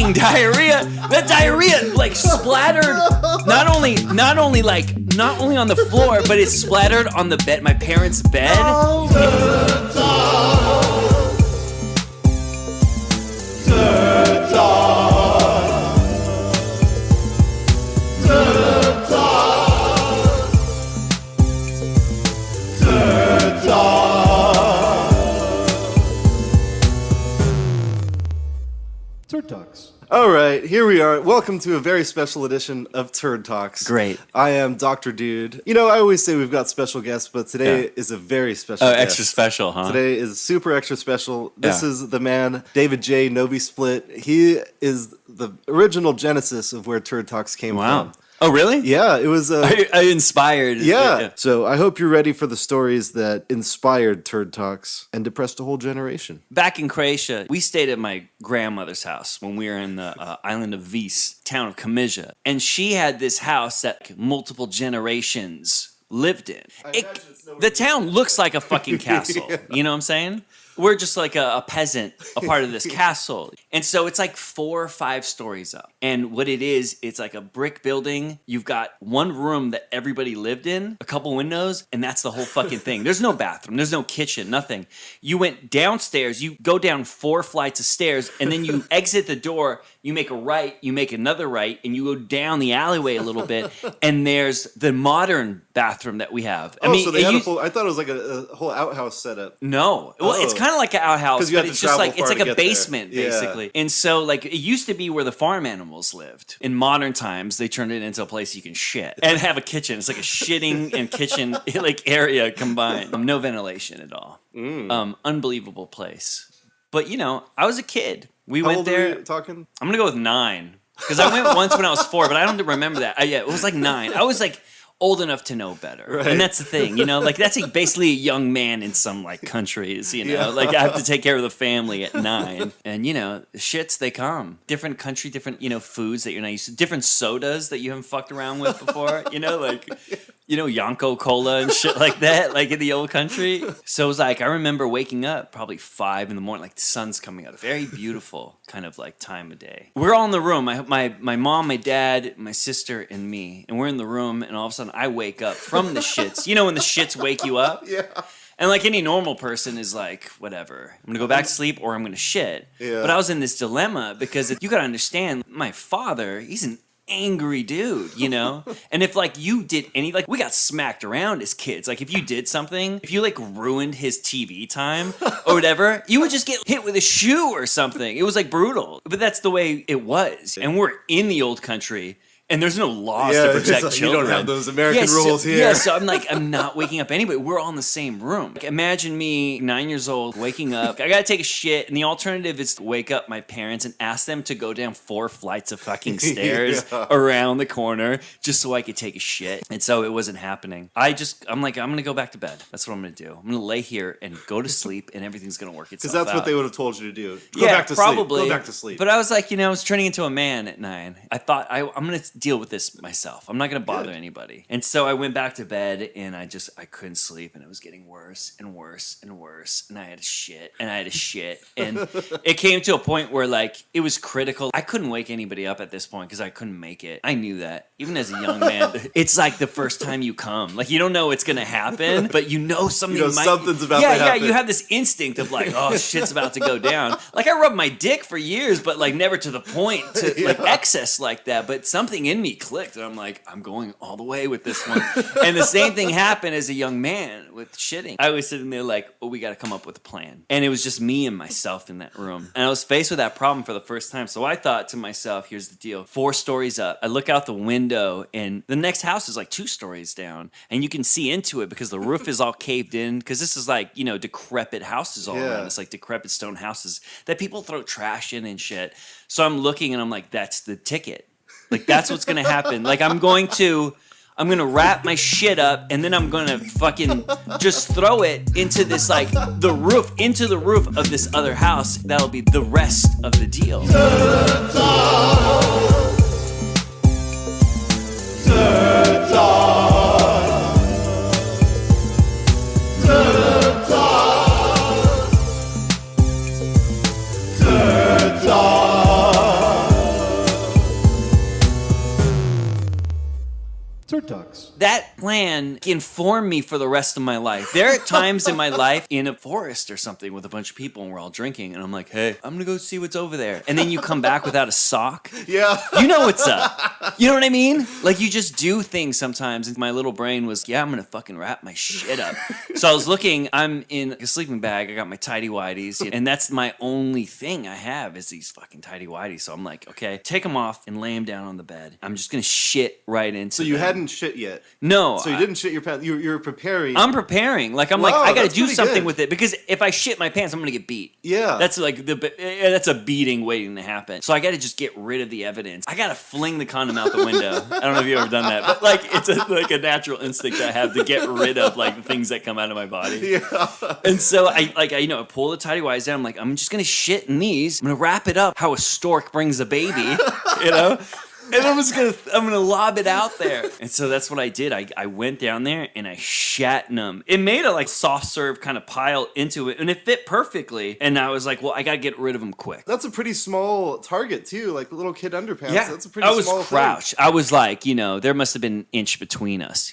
fucking diarrhea. That diarrhea like splattered not only on the floor, but it splattered on the bed, my parents' bed. Turd Talks. Turd Talks. Turd Talks. Turd Talks. Turd Talks. All right, here we are. Welcome to a very special edition of Turd Talks. Great. I am Dr. Dude. You know, I always say we've got special guests, but today is a very special guest. Extra special, huh? Today is super extra special. This is the man, David J. Novi Split. He is the original genesis of where Turd Talks came from. Oh, really? Yeah, it was... I inspired. Yeah. So I hope you're ready for the stories that inspired Turd Talks and depressed a whole generation. Back in Croatia, we stayed at my grandmother's house when we were in the island of Vis, town of Kamija. And she had this house that multiple generations lived in. The town looks like a fucking castle. Yeah. You know what I'm saying? We're just like a peasant, a part of this castle. And so it's like 4 or 5 stories up. And what it is, it's like a brick building. You've got one room that everybody lived in, a couple windows, and that's the whole fucking thing. There's no bathroom. There's no kitchen, nothing. You went downstairs. You go down 4 flights of stairs, and then you exit the door. You make a right, you make another right, and you go down the alleyway a little bit, and there's the modern bathroom that we have. I thought it was like a whole outhouse setup. No. Well, it's kind of like an outhouse, but it's just like, it's like a basement, basically. Yeah. And so, like, it used to be where the farm animals lived. In modern times, they turned it into a place you can shit and have a kitchen. It's like a shitting and kitchen like area combined. No ventilation at all. Unbelievable place. But, you know, I was a kid. We went there. How old are we talking? I'm going to go with 9. Because I went once when I was 4, but I don't remember that. Yeah, it was like 9. I was like old enough to know better. Right. And that's the thing, you know? Like, that's like basically a young man in some, like, countries, you know? Yeah. Like, I have to take care of the family at 9. And, you know, the shits, they come. Different country, different, you know, foods that you're not used to. Different sodas that you haven't fucked around with before, you know? Like... You know, Yonko Cola and shit like that, like in the old country. So it was like, I remember waking up probably 5 in the morning, like the sun's coming out. Very beautiful kind of like time of day. We're all in the room. My mom, my dad, my sister, and me. And we're in the room, and all of a sudden I wake up from the shits. You know when the shits wake you up? Yeah. And like any normal person is like, whatever. I'm going to go back to sleep or I'm going to shit. Yeah. But I was in this dilemma because you got to understand, my father, he's an angry dude, you know? And if like you did like we got smacked around as kids. Like if you did something, if you like ruined his TV time or whatever, you would just get hit with a shoe or something. It was like brutal. But that's the way it was. And we're in the old country. And there's no laws to protect children. You don't have those American rules here. Yeah, so I'm not waking up anybody. We're all in the same room. Like, imagine me, 9 years old, waking up. I gotta take a shit, and the alternative is to wake up my parents and ask them to go down 4 flights of fucking stairs around the corner just so I could take a shit. And so it wasn't happening. I'm like, I'm gonna go back to bed. That's what I'm gonna do. I'm gonna lay here and go to sleep, and everything's gonna work itself out. Because that's what they would have told you to do. Go back to sleep. Go back to sleep. But I was like, you know, I was turning into a man at 9. I thought, I'm gonna deal with this myself. I'm not going to bother anybody. And so I went back to bed and I couldn't sleep, and it was getting worse and worse and worse. And I had to shit and I had to shit. And it came to a point where like it was critical. I couldn't wake anybody up at this point because I couldn't make it. I knew that. Even as a young man, it's like the first time you come. Like you don't know what's going to happen, but you know something something's about to happen. Yeah, you have this instinct of like, oh, shit's about to go down. Like I rubbed my dick for years, but like never to the point to like excess like that. But something in me clicked, and I'm like, I'm going all the way with this one. And the same thing happened as a young man with shitting. I was sitting there like, oh, we got to come up with a plan. And it was just me and myself in that room. And I was faced with that problem for the first time. So I thought to myself, here's the deal. 4 stories up. I look out the window, and the next house is like 2 stories down. And you can see into it because the roof is all caved in. Because this is like, you know, decrepit houses all around. It's like decrepit stone houses that people throw trash in and shit. So I'm looking and I'm like, that's the ticket. Like, that's what's going to happen. Like, I'm going to wrap my shit up, and then I'm going to fucking just throw it into this, like, into the roof of this other house. That'll be the rest of the deal. Turd Talks. Turd Talks. Turd Talks. Turd Talks. Talks. That plan informed me for the rest of my life. There are times in my life in a forest or something with a bunch of people and we're all drinking and I'm like, hey, I'm gonna go see what's over there. And then you come back without a sock. Yeah. You know what's up. You know what I mean? Like you just do things sometimes. And my little brain was, yeah, I'm gonna fucking wrap my shit up. So I was looking, I'm in a sleeping bag. I got my tighty whities and that's my only thing I have is these fucking tighty whities. So I'm like, okay, take them off and lay them down on the bed. I'm just gonna shit right into So you them. hadn't shit yet? No. So you didn't shit your pants? You were preparing? I'm preparing. Like, I'm like, Wow, I gotta that's do pretty something good. with it because if I shit my pants, I'm gonna get beat. Yeah. That's like, that's a beating waiting to happen. So I gotta just get rid of the evidence. I gotta fling the condom out the window. I don't know if you've ever done that, but like, it's like a natural instinct I have to get rid of like the things that come out of my body. Yeah. And so I pull the tighty whities down. I'm like, I'm just gonna shit in these. I'm gonna wrap it up how a stork brings a baby, you know? And I'm gonna lob it out there. And so that's what I did. I went down there and I shat in them. It made a like soft serve kind of pile into it and it fit perfectly. And I was like, well, I gotta get rid of them quick. That's a pretty small target too, like the little kid underpants. Yeah, That's a pretty small I was crouched. I was like, there must have been an inch between us.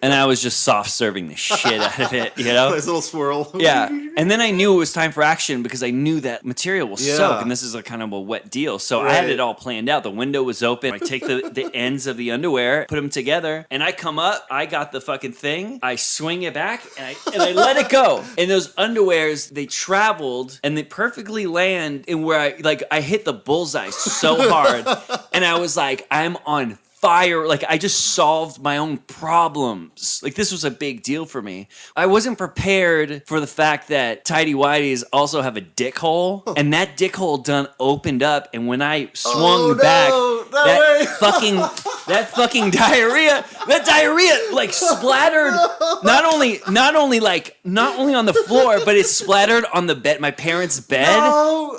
And I was just soft serving the shit out of it, Nice little swirl. Yeah. And then I knew it was time for action because I knew that material will Yeah. soak and this is a kind of a wet deal. So I had it all planned out. The window was open. I take the ends of the underwear, put them together, and I come up, I got the fucking thing, I swing it back, and I let it go. And those underwears, they traveled and they perfectly land in where I hit the bullseye so hard. And I was like, I'm on fire. Like I just solved my own problems. Like this was a big deal for me. I wasn't prepared for the fact that tighty whities also have a dick hole, and that dick hole done opened up. And when I swung back, that fucking diarrhea like splattered not only on the floor, but it splattered on the bed, my parents' bed,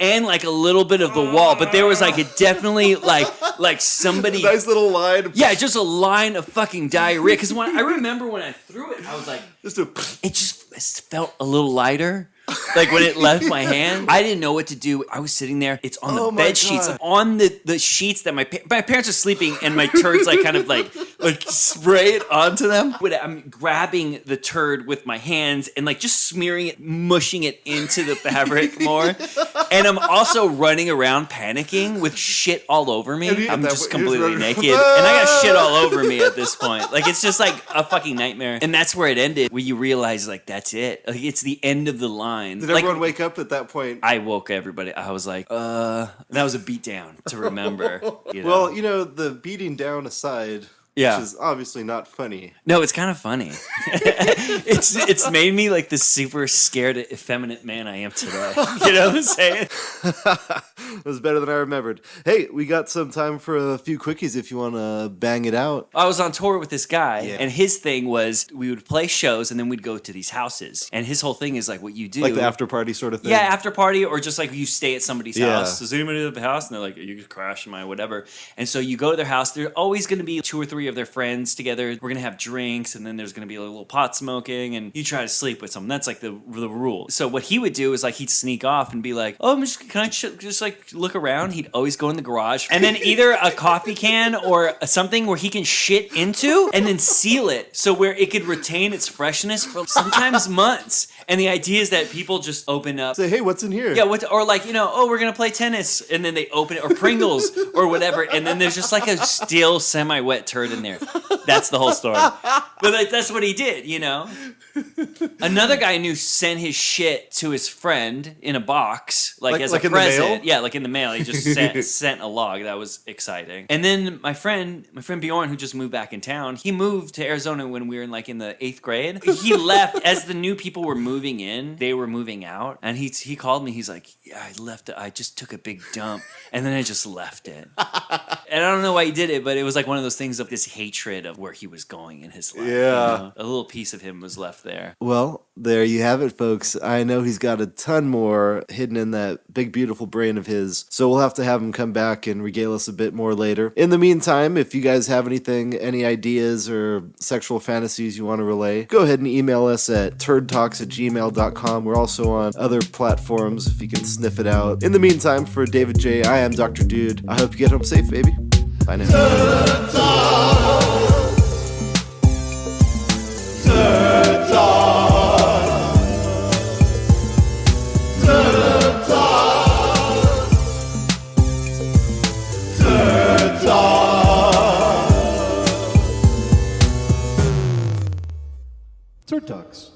and like a little bit of the wall. But there was like it definitely like somebody. Nice little line. Yeah, just a line of fucking diarrhea. Because I remember when I threw it, I was like, it just felt a little lighter. Like when it left my hand, I didn't know what to do. I was sitting there. It's on the bed sheets, on the sheets that my parents are sleeping, and my turds like kind of like spray it onto them. I'm grabbing the turd with my hands and like just smearing it, mushing it into the fabric more. And I'm also running around panicking with shit all over me. I'm just completely naked, and I got shit all over me at this point. Like it's just like a fucking nightmare. And that's where it ended, where you realize like that's it. Like it's the end of the line. Did everyone wake up at that point? I woke everybody. I was like, that was a beatdown to remember. Well, the beating down aside, Yeah. Which is obviously not funny. No, it's kind of funny. It's made me like the super scared, effeminate man I am today. You know what I'm saying? It was better than I remembered. Hey, we got some time for a few quickies if you want to bang it out. I was on tour with this guy, and his thing was we would play shows, and then we'd go to these houses. And his whole thing is like what you do. Like the after party sort of thing? Yeah, after party, or just like you stay at somebody's house. Does anybody at the house? And they're like, you could crash in my whatever. And so you go to their house. There's always going to be 2 or 3 of their friends together. We're going to have drinks, and then there's going to be a little pot smoking, and you try to sleep with someone. That's like the rule. So what he would do is like he'd sneak off and be like, oh, can I just like look around? He'd always go in the garage, and then either a coffee can or something where he can shit into and then seal it so where it could retain its freshness for sometimes months. And the idea is that people just open up. Say, hey, what's in here? Yeah, or like, we're going to play tennis. And then they open it, or Pringles, or whatever. And then there's just like a still semi-wet turd in there. That's the whole story. But like, that's what he did, Another guy I knew sent his shit to his friend in a box, like as a present. Yeah, like in the mail. He just sent a log. That was exciting. And then my friend Bjorn, who just moved back in town, he moved to Arizona when we were in the 8th grade. He left as the new people were moving in. They were moving out, and he called me. He's like, "Yeah, I left it. I just took a big dump, and then I just left it." And I don't know why he did it, but it was like one of those things of this hatred of where he was going in his life. Yeah, a little piece of him was left there. Well, there you have it, folks. I know he's got a ton more hidden in that big, beautiful brain of his, so we'll have to have him come back and regale us a bit more later. In the meantime, if you guys have any ideas or sexual fantasies you want to relay, go ahead and email us at turdtalks@gmail.com. We're also on other platforms if you can sniff it out. In the meantime, for David J., I am Dr. Dude. I hope you get home safe, baby. Bye now. Turd Talks.